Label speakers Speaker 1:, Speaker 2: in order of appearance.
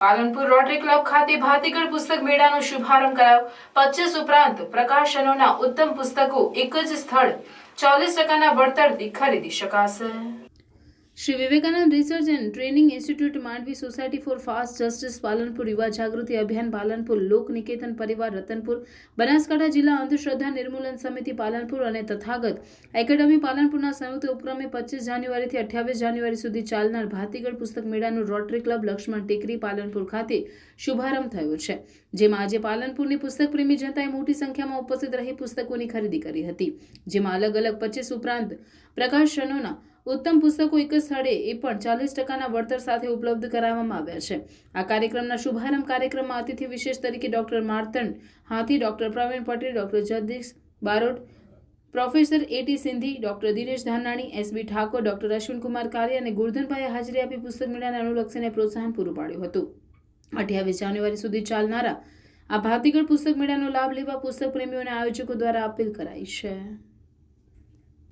Speaker 1: Palanpur rotary club ખાતે ભાતીગળ પુસ્તક મેળાનો શુભારંભ કરાયો। 25 ઉપરાંત પ્રકાશનોના ઉત્તમ પુસ્તકો એક જ સ્થળ 40% વળતરથી ખરીદી શકાશે। Shri Vivekananda research and training institute, Mandvi society for fast justice Palanpur, યુવા જાગૃતિ અભિયાન પાલનપુર, લોક નિકેતન પરિવાર રતનપુર, બનાસકાંઠા જિલ્લા અંધશ્રદ્ધા નિર્મૂલન સમિતિ પાલનપુર અને તથાગત એકેડમી પાલનપુરના સંયુક્ત ઉપક્રમે 25 જાન્યુઆરીથી 28 જાન્યુઆરી સુધી ચાલનાર ભાતીગળ પુસ્તક મેળાનું રોટરી ક્લબ લક્ષ્મણ ટેકરી પાલનપુર ખાતે શુભારંભ થયો છે, જેમાં આજે પાલનપુરની પુસ્તક પ્રેમી જનતાએ મોટી સંખ્યામાં ઉપસ્થિત રહી પુસ્તકોની ખરીદી કરી હતી, જેમાં અલગ અલગ 25 ઉપરાંત પ્રકાશનોના ઉત્તમ પુસ્તકો એક જ સ્થળે એ પણ 40% વળતર સાથે ઉપલબ્ધ કરાવવામાં આવ્યા છે। આ કાર્યક્રમના શુભારંભ કાર્યક્રમમાં અતિથિ વિશેષ તરીકે doctor Martand Hathi, doctor Pravin Patel, doctor Jagdish Barot, professor A T Sindhi, doctor Dinesh Dhanani, S B Thakor, doctor Ashwin Kumar Kariya અને ગુરધનભાઈએ હાજરી આપી પુસ્તક મેળાને અનુલક્ષીને પ્રોત્સાહન પૂરું પાડ્યું હતું। 28 જાન્યુઆરી સુધી ચાલનારા આ ભાતીગળ પુસ્તક મેળાનો લાભ લેવા પુસ્તક પ્રેમીઓને આયોજકો દ્વારા અપીલ કરાઈ છે।